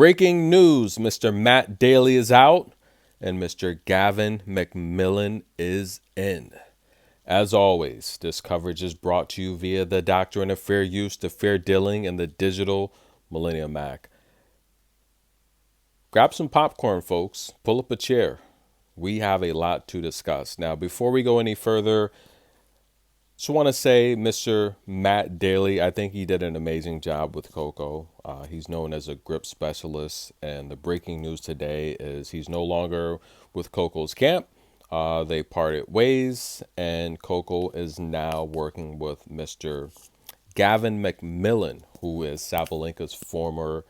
Breaking news, Mr. Matt Daly is out and Mr. Gavin MacMillan is in. As always, this coverage is brought to you via the Doctrine of Fair Use, the Fair Dealing, and the Digital Millennium Mac. Grab some popcorn, folks. Pull up a chair. We have a lot to discuss. Now, before we go any further, just want to say, Mr. Matt Daly, I think he did an amazing job with Coco. He's known as a grip specialist, and the breaking news today is he's no longer with Coco's camp. They parted ways, and Coco is now working with Mr. Gavin MacMillan, who is Sabalenka's former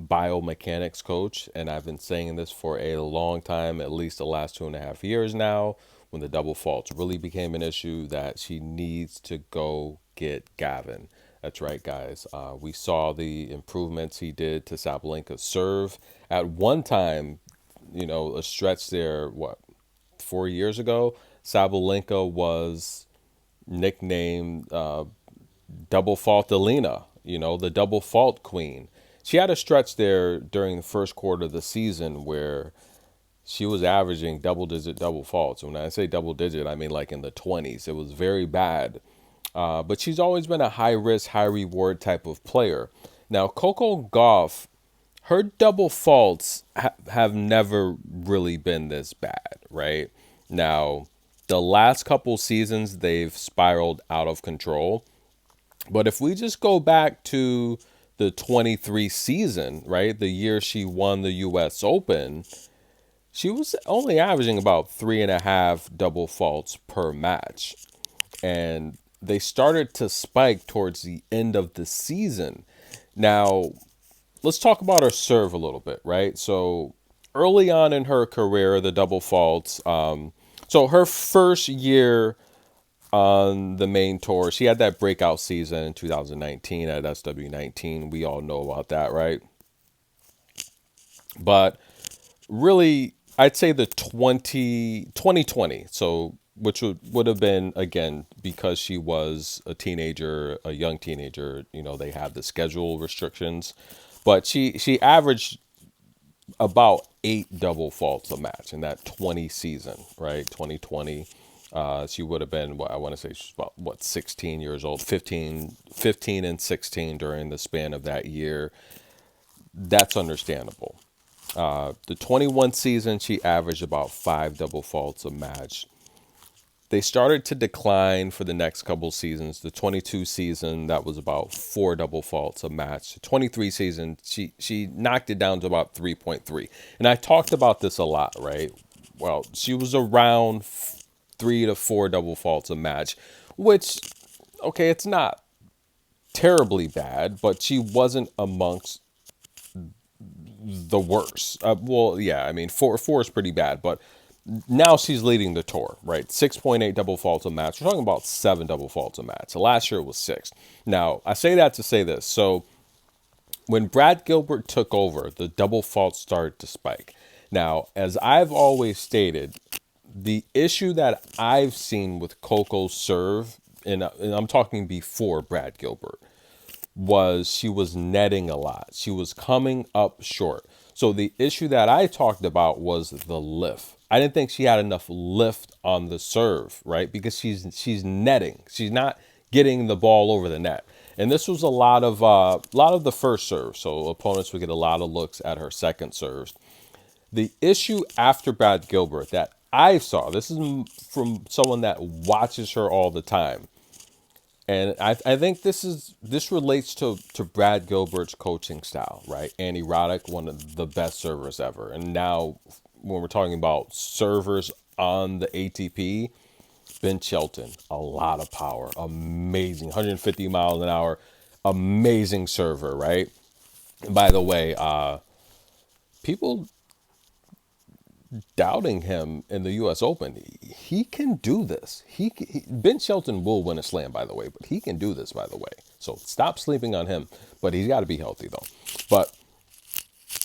biomechanics coach. And I've been saying this for a long time, at least the last 2.5 years now, when the double faults really became an issue, that she needs to go get Gavin. That's right, guys. We saw the improvements he did to Sabalenka's serve. At one time, a stretch there, 4 years ago, Sabalenka was nicknamed Double Fault Alina, the double fault queen. She had a stretch there during the first quarter of the season where she was averaging double-digit double faults. When I say double-digit, I mean like in the 20s. It was very bad. But she's always been a high-risk, high-reward type of player. Now, Coco Gauff, her double faults have never really been this bad, right? Now, the last couple seasons, they've spiraled out of control. But if we just go back to the 23 season, right, the year she won the U.S. Open, she was only averaging about 3.5 double faults per match. And they started to spike towards the end of the season. Now, let's talk about her serve a little bit, right? So early on in her career, the double faults. So her first year on the main tour, she had that breakout season in 2019 at SW19. We all know about that, right? But really, I'd say the 2020, so which would have been, again, because she was a teenager, a young teenager, they have the schedule restrictions. But she averaged about 8 double faults a match in that 20 season, right? 2020. She would have been, I want to say she's about, 16 years old, 15 and 16 during the span of that year. That's understandable. The 21 season, she averaged about 5 double faults a match. They started to decline for the next couple seasons. The 22 season, that was about 4 double faults a match. The 23 season, she knocked it down to about 3.3. And I talked about this a lot, right? Well, she was around 3 to 4 double faults a match, which, okay, it's not terribly bad, but she wasn't amongst the worst. Well, yeah, I mean, 4 is pretty bad, but now she's leading the tour, right? 6.8 double faults a match. We're talking about 7 double faults a match. So last year it was 6. Now, I say that to say this. So when Brad Gilbert took over, the double faults started to spike. Now, as I've always stated, the issue that I've seen with Coco's serve, and I'm talking before Brad Gilbert, was she was netting a lot. She was coming up short. So the issue that I talked about was the lift. I didn't think she had enough lift on the serve, right? Because she's netting. She's not getting the ball over the net. And this was a lot of the first serve. So opponents would get a lot of looks at her second serves. The issue after Brad Gilbert that I saw, this is from someone that watches her all the time, and I think this relates to Brad Gilbert's coaching style, right? Andy Roddick, one of the best servers ever. And now when we're talking about servers on the ATP, Ben Shelton, a lot of power, amazing, 150 miles an hour, amazing server, right? And by the way, people doubting him in the U.S. Open, he can do this. Ben Shelton will win a slam, by the way, but he can do this, by the way. So stop sleeping on him. But he's got to be healthy, though. But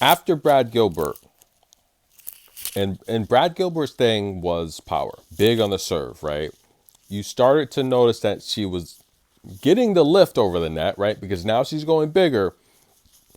after Brad Gilbert, and Brad Gilbert's thing was power, big on the serve, right? You started to notice that she was getting the lift over the net, right? Because now she's going bigger,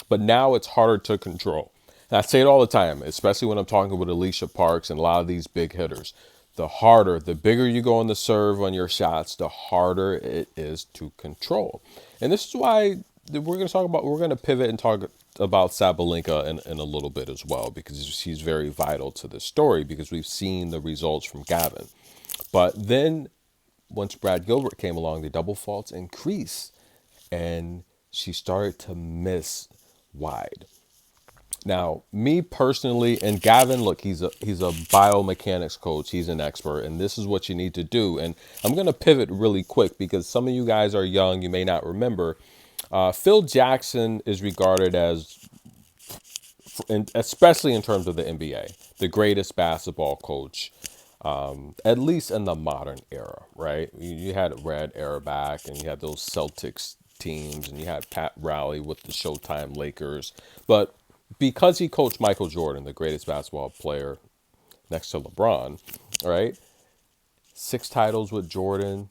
but now it's harder to control. And I say it all the time, especially when I'm talking with Alicia Parks and a lot of these big hitters. The harder, the bigger you go on the serve on your shots, the harder it is to control. And this is why we're going to pivot and talk about Sabalenka in a little bit as well, because she's very vital to this story because we've seen the results from Gavin. But then once Brad Gilbert came along, the double faults increased and she started to miss wide. Now, me personally, and Gavin, look, he's a biomechanics coach. He's an expert, and this is what you need to do. And I'm going to pivot really quick because some of you guys are young. You may not remember. Phil Jackson is regarded as, especially in terms of the NBA, the greatest basketball coach, at least in the modern era, right? You had Red era back, and you had those Celtics teams, and you had Pat Riley with the Showtime Lakers. But because he coached Michael Jordan, the greatest basketball player next to LeBron, right? 6 titles with Jordan.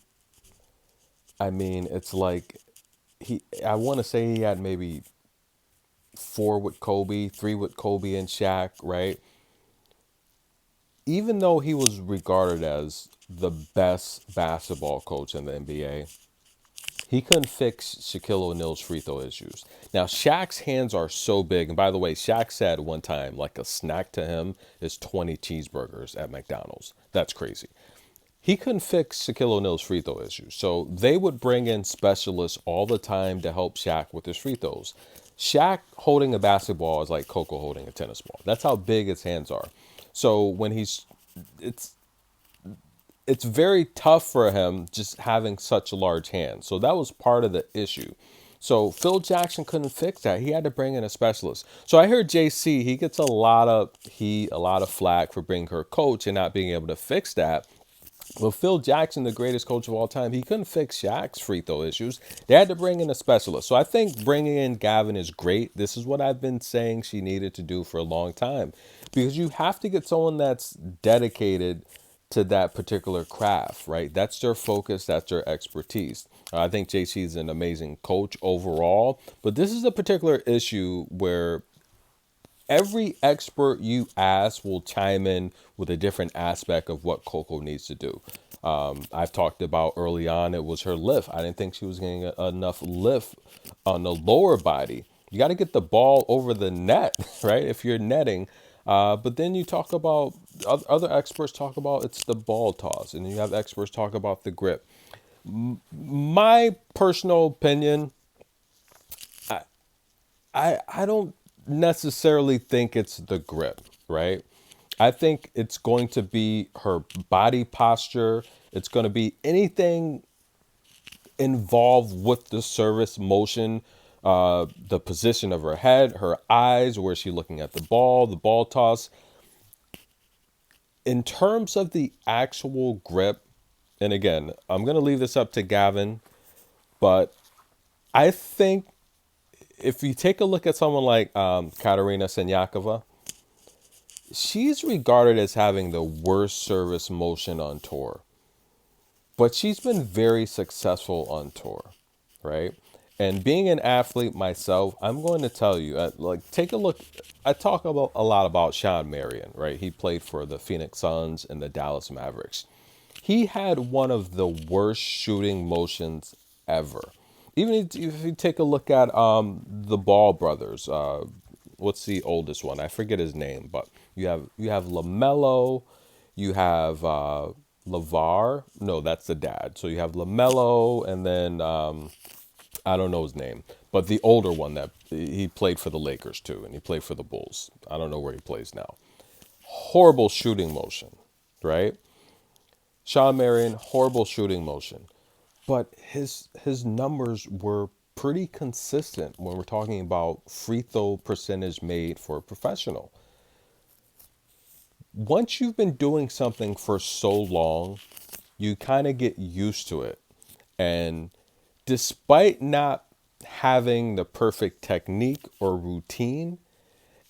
I mean, it's like I want to say he had maybe 4 with Kobe, 3 with Kobe and Shaq, right? Even though he was regarded as the best basketball coach in the NBA, he couldn't fix Shaquille O'Neal's free throw issues. Now, Shaq's hands are so big. And by the way, Shaq said one time, like a snack to him is 20 cheeseburgers at McDonald's. That's crazy. He couldn't fix Shaquille O'Neal's free throw issues. So they would bring in specialists all the time to help Shaq with his free throws. Shaq holding a basketball is like Coco holding a tennis ball. That's how big his hands are. So when it's it's very tough for him just having such large hands. So that was part of the issue. So Phil Jackson couldn't fix that. He had to bring in a specialist. So I heard JC, he gets a lot of a lot of flack for being her coach and not being able to fix that. Well, Phil Jackson, the greatest coach of all time, he couldn't fix Shaq's free throw issues. They had to bring in a specialist. So I think bringing in Gavin is great. This is what I've been saying she needed to do for a long time, because you have to get someone that's dedicated to that particular craft, right? That's their focus. That's their expertise. I think JC is an amazing coach overall, but this is a particular issue where every expert you ask will chime in with a different aspect of what Coco needs to do. I've talked about early on, it was her lift. I didn't think she was getting enough lift on the lower body. You got to get the ball over the net, right? If you're netting. But then you talk about, other experts talk about it's the ball toss, and you have experts talk about the grip. My personal opinion, I don't necessarily think it's the grip, right? I think it's going to be her body posture. It's going to be anything involved with the service motion, the position of her head, her eyes, where she's looking at the ball toss. In terms of the actual grip, and again, I'm going to leave this up to Gavin, but I think if you take a look at someone like Katerina Senyakova, she's regarded as having the worst service motion on tour, but she's been very successful on tour, right? And being an athlete myself, I'm going to tell you, like, take a look. I talk about a lot about Sean Marion, right? He played for the Phoenix Suns and the Dallas Mavericks. He had one of the worst shooting motions ever. Even if you take a look at the Ball brothers, what's the oldest one? I forget his name, but you have LaMelo, you have LeVar. No, that's the dad. So you have LaMelo, and then I don't know his name, but the older one that he played for the Lakers too, and he played for the Bulls. I don't know where he plays now. Horrible shooting motion, right? Sean Marion, horrible shooting motion. But his numbers were pretty consistent when we're talking about free throw percentage made for a professional. Once you've been doing something for so long, you kind of get used to it. And despite not having the perfect technique or routine,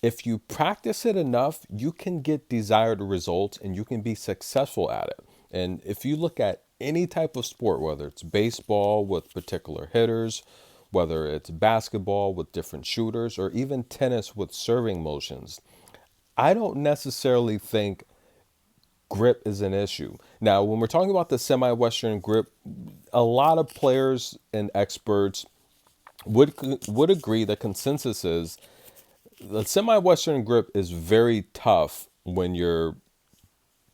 if you practice it enough, you can get desired results and you can be successful at it. And if you look at any type of sport, whether it's baseball with particular hitters, whether it's basketball with different shooters or even tennis with serving motions. I don't necessarily think grip is an issue. Now, when we're talking about the semi-Western grip, a lot of players and experts would would agree the consensus is the semi-Western grip is very tough when you're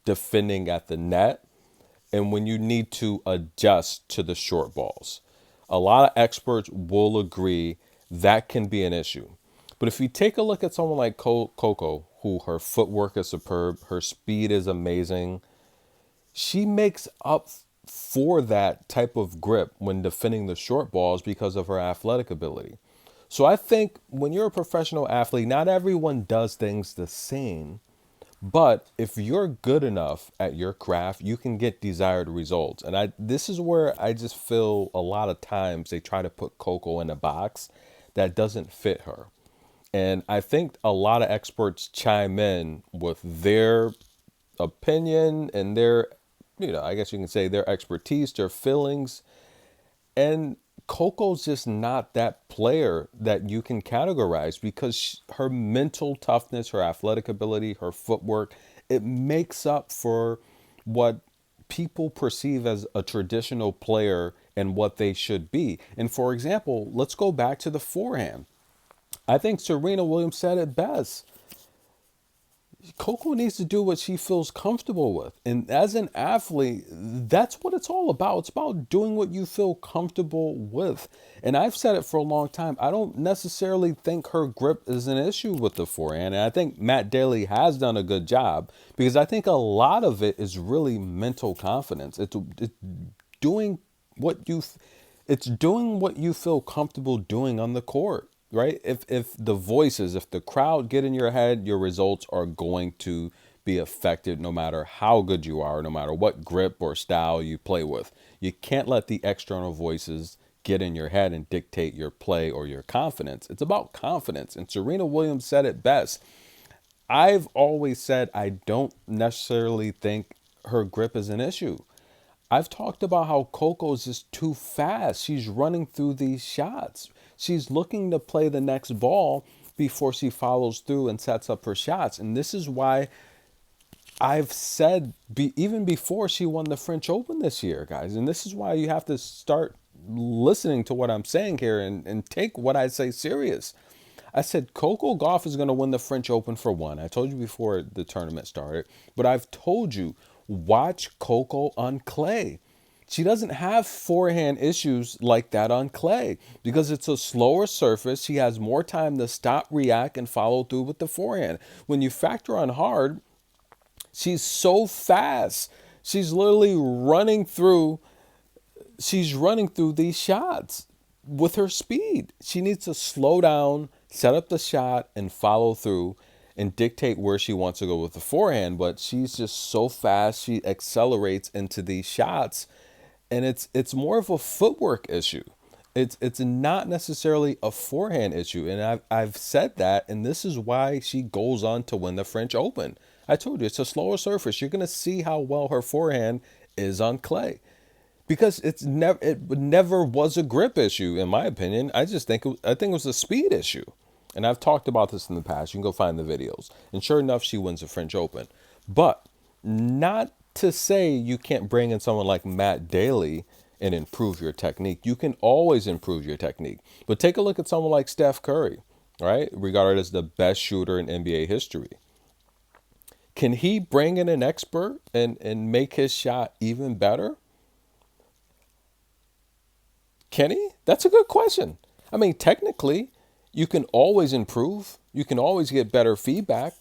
defending at the net and when you need to adjust to the short balls. A lot of experts will agree that can be an issue. But if you take a look at someone like Coco, who her footwork is superb, her speed is amazing, she makes up for that type of grip when defending the short balls because of her athletic ability. So I think when you're a professional athlete, not everyone does things the same. But if you're good enough at your craft, you can get desired results. And this is where I just feel a lot of times they try to put Coco in a box that doesn't fit her. And I think a lot of experts chime in with their opinion and their, I guess you can say their expertise, their feelings. And Coco's just not that player that you can categorize because her mental toughness, her athletic ability, her footwork, it makes up for what people perceive as a traditional player and what they should be. And for example, let's go back to the forehand. I think Serena Williams said it best. Coco needs to do what she feels comfortable with. And as an athlete, that's what it's all about. It's about doing what you feel comfortable with. And I've said it for a long time. I don't necessarily think her grip is an issue with the forehand. And I think Matt Daly has done a good job because I think a lot of it is really mental confidence. It's doing what you it's doing what you feel comfortable doing on the court. Right? If the voices, if the crowd get in your head, your results are going to be affected no matter how good you are, no matter what grip or style you play with. You can't let the external voices get in your head and dictate your play or your confidence. It's about confidence. And Serena Williams said it best. I've always said I don't necessarily think her grip is an issue. I've talked about how Coco's just too fast. She's running through these shots. She's looking to play the next ball before she follows through and sets up her shots. And this is why I've said even before she won the French Open this year, guys. And this is why you have to start listening to what I'm saying here and take what I say serious. I said Coco Gauff is going to win the French Open for one. I told you before the tournament started, but I've told you, watch Coco on clay. She doesn't have forehand issues like that on clay because it's a slower surface. She has more time to stop, react, and follow through with the forehand. When you factor on hard, she's so fast. She's literally running through. She's running through these shots with her speed. She needs to slow down, set up the shot, and follow through and dictate where she wants to go with the forehand. But she's just so fast. She accelerates into these shots. And it's more of a footwork issue. It's not necessarily a forehand issue. And I've said that, and this is why she goes on to win the French Open. I told you, it's a slower surface. You're going to see how well her forehand is on clay. Because it never was a grip issue, in my opinion. I think it was a speed issue. And I've talked about this in the past. You can go find the videos. And sure enough, she wins the French Open. But not to say you can't bring in someone like Matt Daly and improve your technique. You can always improve your technique. But take a look at someone like Steph Curry, right? Regarded as the best shooter in NBA history. Can he bring in an expert and make his shot even better? Can he? That's a good question. I mean, technically, you can always improve. You can always get better feedback.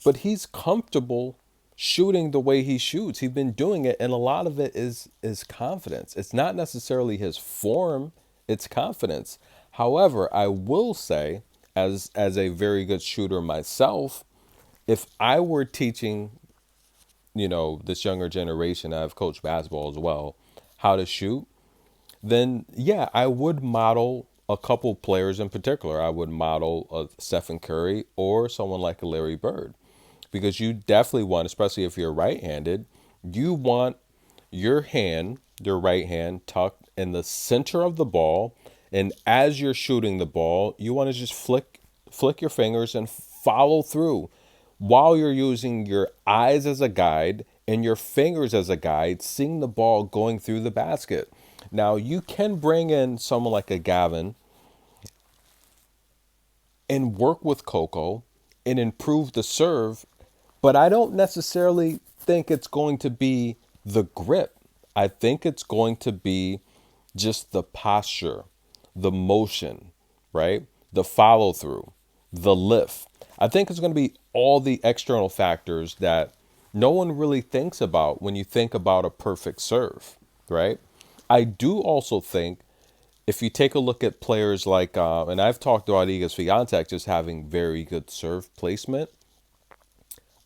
But he's comfortable shooting the way he shoots. He's been doing it, and a lot of it is confidence. It's not necessarily his form, it's confidence. However, I will say, as a very good shooter myself, if I were teaching, this younger generation, I've coached basketball as well, how to shoot, then yeah, I would model a couple players in particular. I would model a Stephen Curry or someone like a Larry Bird. Because you definitely want, especially if you're right-handed, you want your right hand tucked in the center of the ball And as you're shooting the ball, you want to just flick your fingers and follow through while you're using your eyes as a guide and your fingers as a guide, seeing the ball going through the basket. Now, you can bring in someone like a Gavin and work with Coco and improve the serve, but I don't necessarily think it's going to be the grip. I think it's going to be just the posture, the motion, right? The follow through, the lift. I think it's going to be all the external factors that no one really thinks about when you think about a perfect serve, right? I do also think if you take a look at players like, and I've talked about Iga Swiatek just having very good serve placement.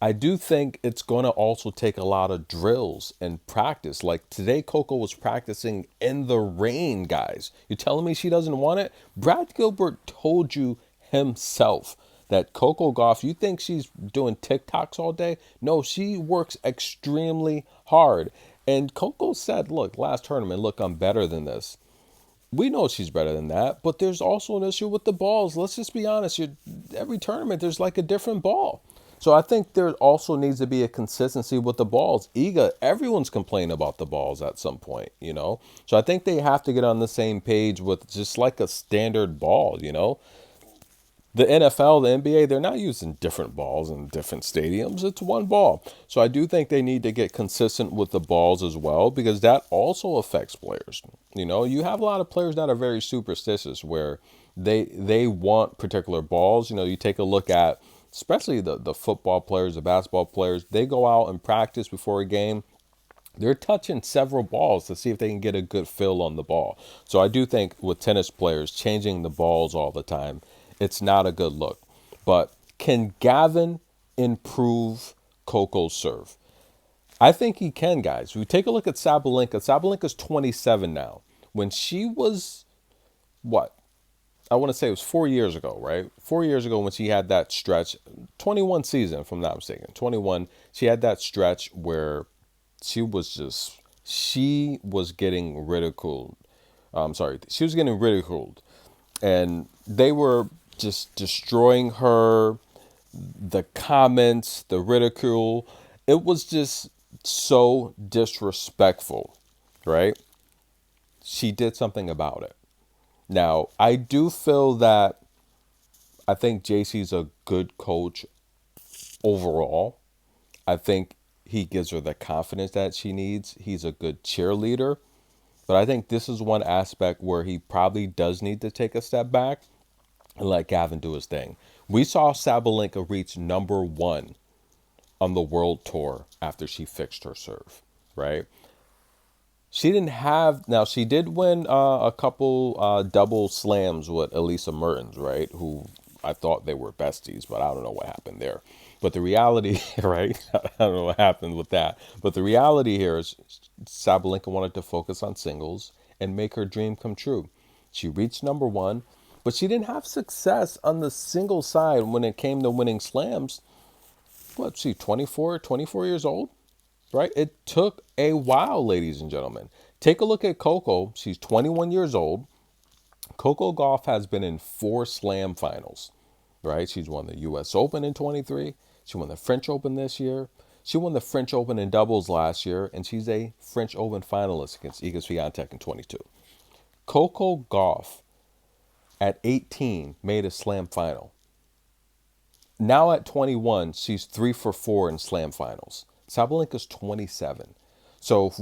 I do think it's going to also take a lot of drills and practice. Like today, Coco was practicing in the rain, guys. You're telling me she doesn't want it? Brad Gilbert told you himself that Coco Gauff, you think she's doing TikToks all day? No, she works extremely hard. And Coco said, look, last tournament, look, I'm better than this. We know she's better than that, but there's also an issue with the balls. Let's just be honest. Every tournament, there's like a different ball. So I think there also needs to be a consistency with the balls. Iga, everyone's complaining about the balls at some point, you know? So I think they have to get on the same page with just like a standard ball, you know? The NFL, the NBA, they're not using different balls in different stadiums. It's one ball. So I do think they need to get consistent with the balls as well because that also affects players. You know, you have a lot of players that are very superstitious where they want particular balls. You know, you take a look at especially the football players, the basketball players, they go out and practice before a game. They're touching several balls to see if they can get a good feel on the ball. So I do think with tennis players changing the balls all the time, it's not a good look. But can Gavin improve Coco's serve? I think he can, guys. We take a look at Sabalenka. Sabalenka's 27 now. When she was, what? I want to say it was 4 years ago, right? 4 years ago when she had that stretch, 21 season, if I'm not mistaken. 21, she had that stretch where she was getting ridiculed. She was getting ridiculed. And they were just destroying her, the comments, the ridicule. It was just so disrespectful, right? She did something about it. Now, I do feel that I think JC's a good coach overall. I think he gives her the confidence that she needs. He's a good cheerleader. But I think this is one aspect where he probably does need to take a step back and let Gavin do his thing. We saw Sabalenka reach #1 on the world tour after she fixed her serve, right? She didn't have, now she did win a couple double slams with Elisa Mertens, right? Who I thought they were besties, but I don't know what happened there. But the reality, right? I don't know what happened with that. But the reality here is Sabalenka wanted to focus on singles and make her dream come true. She reached #1, but she didn't have success on the single side when it came to winning slams. What, she 24 years old? Right? It took a while, ladies and gentlemen. Take a look at Coco. She's 21 years old. Coco Gauff has been in 4 slam finals, right? She's won the U.S. Open in 23. She won the French Open this year. She won the French Open in doubles last year, and she's a French Open finalist against Iga Swiatek in 22. Coco Gauff, at 18, made a slam final. Now at 21, she's 3 for 4 in slam finals. Sabalenka's 27. So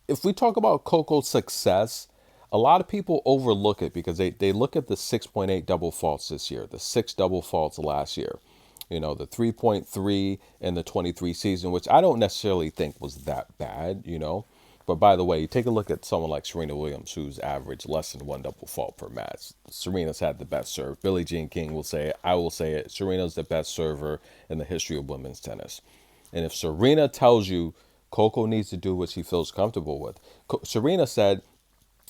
if we talk about Coco's success, a lot of people overlook it because they look at the 6.8 double faults this year, the 6 double faults last year, you know, the 3.3 in the 23 season, which I don't necessarily think was that bad, you know. But by the way, you take a look at someone like Serena Williams, who's averaged less than 1 double fault per match. Serena's had the best serve. Billie Jean King will say it. I will say it. Serena's the best server in the history of women's tennis. And if Serena tells you Coco needs to do what she feels comfortable with, Serena said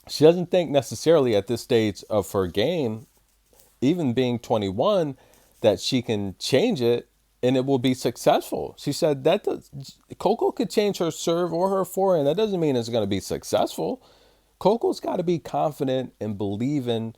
she doesn't think necessarily at this stage of her game, even being 21, that she can change it and it will be successful. She said Coco could change her serve or her forehand. That doesn't mean it's going to be successful. Coco's got to be confident and believe in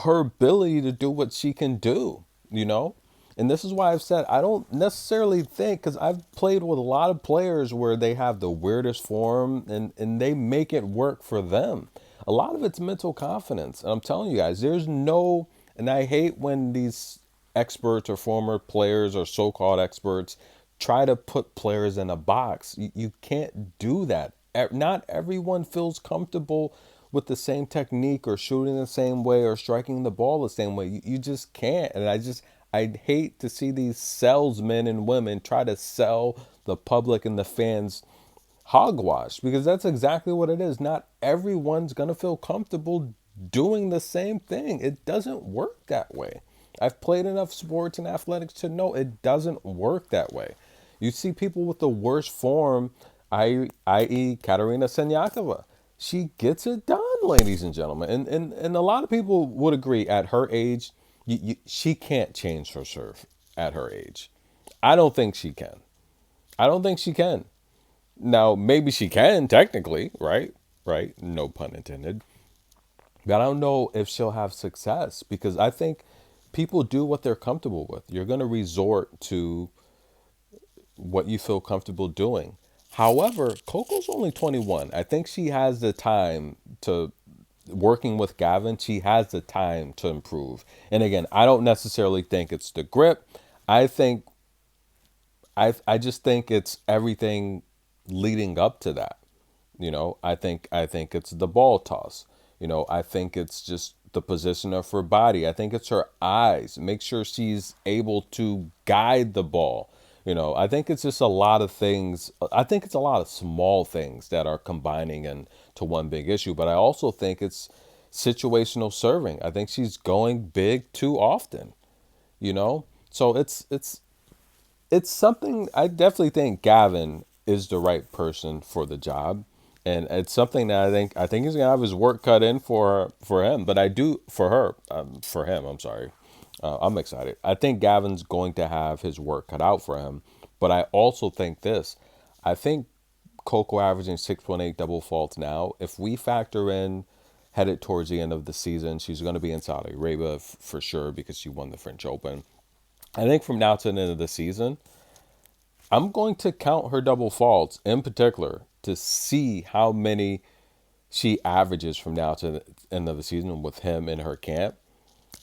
her ability to do what she can do, you know? And this is why I've said I don't necessarily think, because I've played with a lot of players where they have the weirdest form and they make it work for them. A lot of it's mental confidence. And I'm telling you guys, there's no, and I hate when these experts or former players or so called experts try to put players in a box. You can't do that. Not everyone feels comfortable with the same technique or shooting the same way or striking the ball the same way. You just can't. And I hate to see these salesmen and women try to sell the public and the fans hogwash, because that's exactly what it is. Not everyone's going to feel comfortable doing the same thing. It doesn't work that way. I've played enough sports and athletics to know it doesn't work that way. You see people with the worst form, i.e. Katerina Senyakova. She gets it done, ladies and gentlemen. And a lot of people would agree at her age, she can't change her serve at her age. I don't think she can. I don't think she can. Now, maybe she can technically, right? Right? No pun intended. But I don't know if she'll have success, because I think people do what they're comfortable with. You're going to resort to what you feel comfortable doing. However, Coco's only 21. I think she has the time to, working with Gavin, she has the time to improve. And again, I don't necessarily think it's the grip. I think I just think it's everything leading up to that. I think it's the ball toss. I think it's just the position of her body. I think it's her eyes. Make sure she's able to guide the ball. I think it's just a lot of things. I think it's a lot of small things that are combining into one big issue. But I also think it's situational serving. I think she's going big too often. So it's something. I definitely think Gavin is the right person for the job, and it's something that I think he's gonna have his work cut in for him. But I do for her, for him. I'm sorry. I'm excited. I think Gavin's going to have his work cut out for him. But I also think this. I think Coco averaging 6.8 double faults now. If we factor in headed towards the end of the season, she's going to be in Saudi Arabia for sure, because she won the French Open. I think from now to the end of the season, I'm going to count her double faults in particular to see how many she averages from now to the end of the season with him in her camp.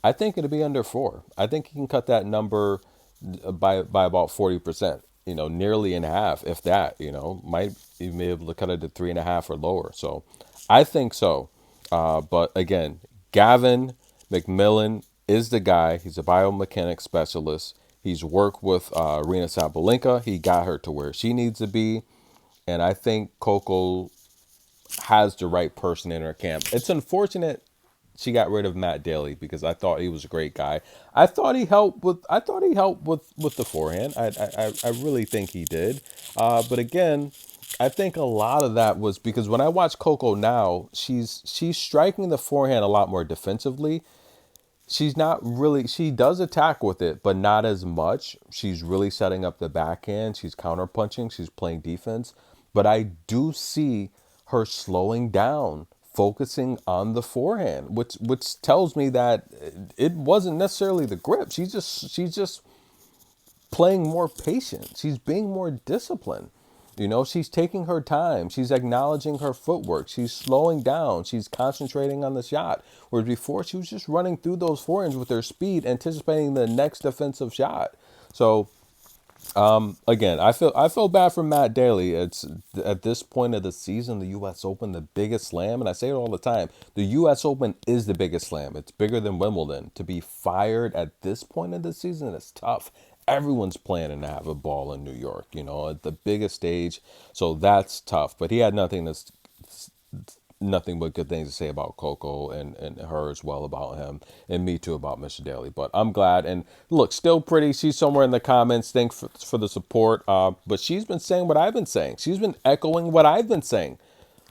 I think it'll be under four. I think he can cut that number by about 40%. Nearly in half, if that. Might even be able to cut it to 3.5 or lower. So, I think so. But again, Gavin MacMillan is the guy. He's a biomechanics specialist. He's worked with Arena Sabalenka. He got her to where she needs to be. And I think Coco has the right person in her camp. It's unfortunate she got rid of Matt Daly, because I thought he was a great guy. I thought he helped with the forehand. I really think he did. But again, I think a lot of that was because when I watch Coco now, she's striking the forehand a lot more defensively. She's not really, she does attack with it, but not as much. She's really setting up the backhand. She's counterpunching. She's playing defense. But I do see her slowing down, focusing on the forehand, which tells me that it wasn't necessarily the grip. She's just playing more patient. She's being more disciplined. She's taking her time. She's acknowledging her footwork. She's slowing down. She's concentrating on the shot. Whereas before, she was just running through those forehands with her speed, anticipating the next defensive shot. So again, I feel bad for Matt Daly. It's at this point of the season, the U.S. Open, the biggest slam, and I say it all the time. The U.S. Open is the biggest slam. It's bigger than Wimbledon. To be fired at this point of the season is tough. Everyone's planning to have a ball in New York, at the biggest stage. So that's tough. But he had nothing but good things to say about Coco and her as well about him, and me too about Mr. Daly. But I'm glad. And look, still pretty. She's somewhere in the comments. Thanks for the support. But she's been saying what I've been saying. She's been echoing what I've been saying.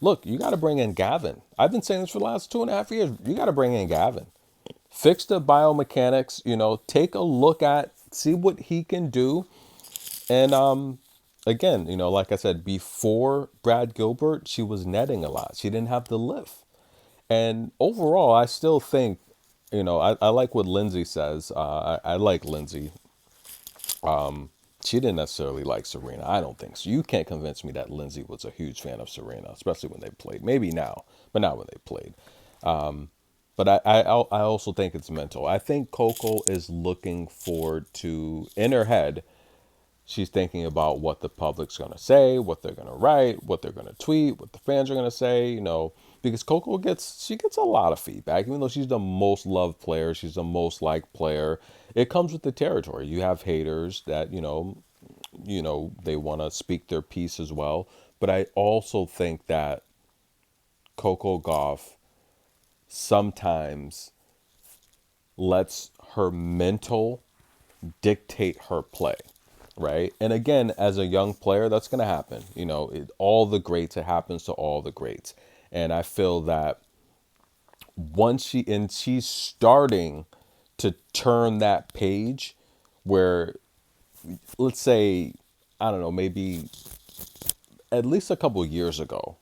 Look, you got to bring in Gavin. I've been saying this for the last 2.5 years. You got to bring in Gavin. Fix the biomechanics. Take a look at, see what he can do, and again, like I said, before Brad Gilbert, she was netting a lot. She didn't have the lift. And overall, I still think, I like what Lindsay says. I like Lindsay. She didn't necessarily like Serena. I don't think so. You can't convince me that Lindsay was a huge fan of Serena, especially when they played. Maybe now, but not when they played. But I also think it's mental. I think Coco is looking forward to, in her head, she's thinking about what the public's going to say, what they're going to write, what they're going to tweet, what the fans are going to say, because Coco gets a lot of feedback. Even though she's the most loved player, she's the most liked player, it comes with the territory. You have haters that, they want to speak their piece as well. But I also think that Coco Gauff sometimes lets her mental dictate her play, right? And again, as a young player, that's going to happen. All the greats, it happens to all the greats. And I feel that she's starting to turn that page where, let's say, I don't know, maybe at least a couple years ago,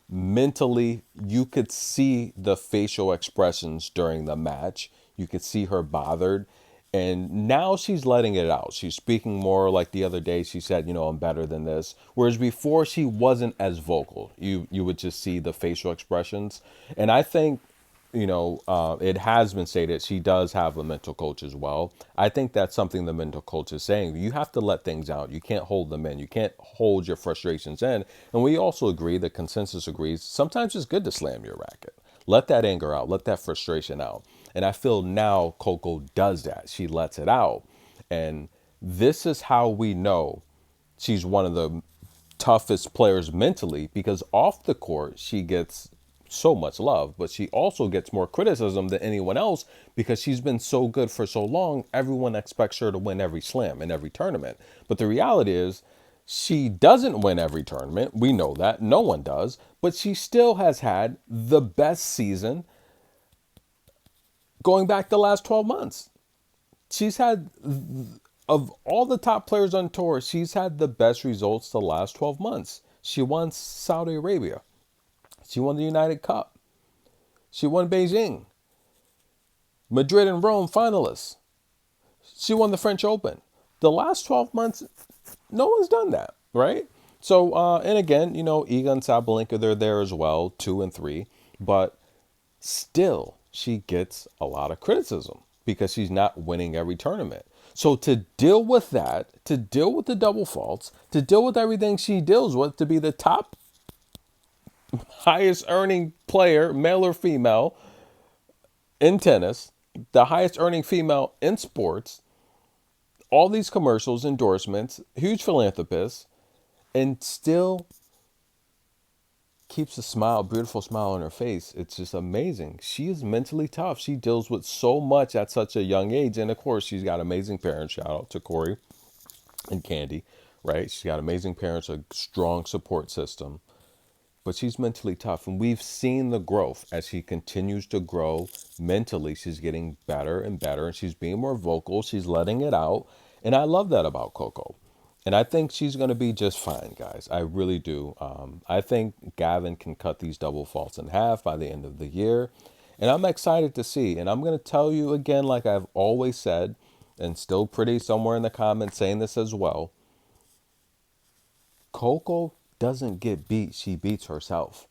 mentally, you could see the facial expressions during the match. You could see her bothered. And now she's letting it out. She's speaking more. Like the other day, she said, I'm better than this. Whereas before, she wasn't as vocal. You would just see the facial expressions. And I think, it has been stated she does have a mental coach as well. I think that's something the mental coach is saying. You have to let things out. You can't hold them in. You can't hold your frustrations in. And we also agree, the consensus agrees, sometimes it's good to slam your racket. Let that anger out. Let that frustration out. And I feel now Coco does that. She lets it out. And this is how we know she's one of the toughest players mentally, because off the court, she gets so much love, but she also gets more criticism than anyone else because she's been so good for so long. Everyone expects her to win every slam in every tournament. But the reality is, she doesn't win every tournament. We know that. No one does. But she still has had the best season going back the last 12 months. She's had, of all the top players on tour, she's had the best results the last 12 months. She won Saudi Arabia. She won the United Cup. She won Beijing. Madrid and Rome finalists. She won the French Open. The last 12 months, no one's done that, right? So, and again, Iga and Sabalenka, they're there as well, 2 and 3. But still, she gets a lot of criticism because she's not winning every tournament. So to deal with that, to deal with the double faults, to deal with everything she deals with, to be the top highest earning player, male or female, in tennis, the highest earning female in sports, all these commercials, endorsements, huge philanthropist, and still keeps a smile, beautiful smile on her face. It's just amazing. She is mentally tough. She deals with so much at such a young age. And of course, she's got amazing parents. Shout out to Corey and Candy, right? She's got amazing parents, a strong support system. But she's mentally tough. And we've seen the growth as she continues to grow mentally. She's getting better and better, and she's being more vocal. She's letting it out. And I love that about Coco. And I think she's going to be just fine, guys. I really do. I think Gavin can cut these double faults in half by the end of the year. And I'm excited to see. And I'm going to tell you again, like I've always said, and still pretty somewhere in the comments saying this as well. Coco doesn't get beat. She beats herself.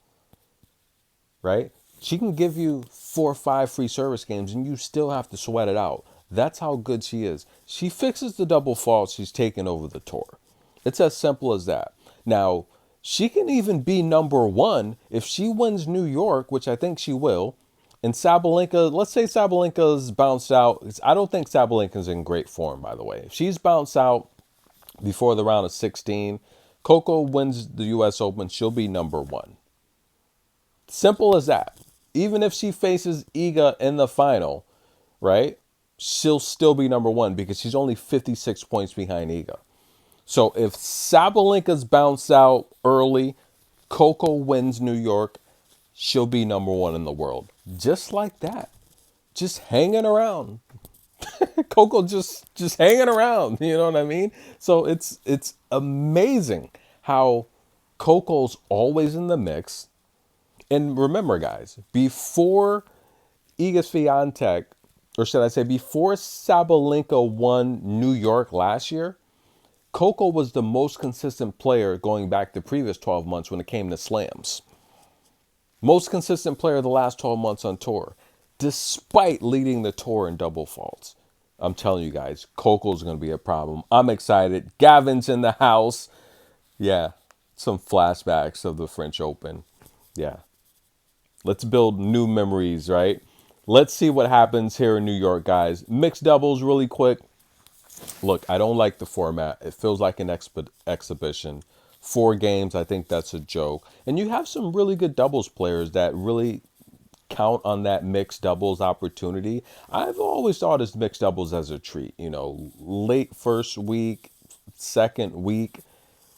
Right? She can give you 4 or 5 free service games and you still have to sweat it out. That's how good she is. She fixes the double faults she's taken over the tour. It's as simple as that. Now, she can even be number 1 if she wins New York, which I think she will. And Sabalenka, let's say Sabalenka's bounced out. I don't think Sabalenka's in great form, by the way. If she's bounced out before the round of 16, Coco wins the U.S. Open, she'll be number 1. Simple as that. Even if she faces Iga in the final, right, she'll still be number 1 because she's only 56 points behind Iga. So if Sabalenka's bounced out early, Coco wins New York, she'll be number 1 in the world. Just like that. Just hanging around. Coco just hanging around. You know what I mean? So it's amazing how Coco's always in the mix. And remember, guys, before Iga Swiatek, or should I say, before Sabalenka won New York last year, Coco was the most consistent player going back the previous 12 months when it came to slams. Most consistent player of the last 12 months on tour, despite leading the tour in double faults. I'm telling you guys, Coco's going to be a problem. I'm excited. Gavin's in the house. Yeah, some flashbacks of the French Open. Yeah, let's build new memories, right? Let's see what happens here in New York, guys. Mixed doubles, really quick. Look, I don't like the format. It feels like an exhibition. 4 games, I think that's a joke. And you have some really good doubles players that really count on that mixed doubles opportunity. I've always thought of mixed doubles as a treat. Late first week, second week,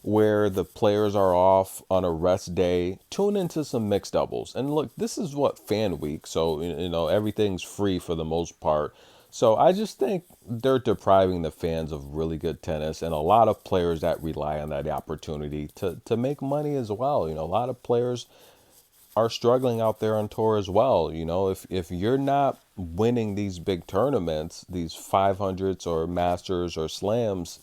where the players are off on a rest day, tune into some mixed doubles. And look, this is what fan week, so everything's free for the most part. So I just think they're depriving the fans of really good tennis and a lot of players that rely on that opportunity to make money as well. A lot of players are struggling out there on tour as well. If you're not winning these big tournaments, these 500s or masters or slams,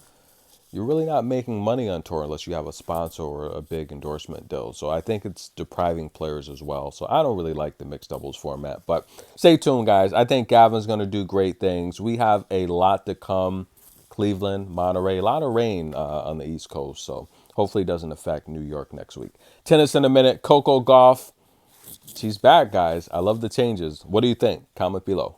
you're really not making money on tour unless you have a sponsor or a big endorsement deal. So I think it's depriving players as well. So I don't really like the mixed doubles format. But stay tuned, guys. I think Gavin's going to do great things. We have a lot to come. Cleveland, Monterey, a lot of rain on the East Coast. So hopefully it doesn't affect New York next week. Tennis in a minute. Coco Gauff. She's back, guys. I love the changes. What do you think? Comment below.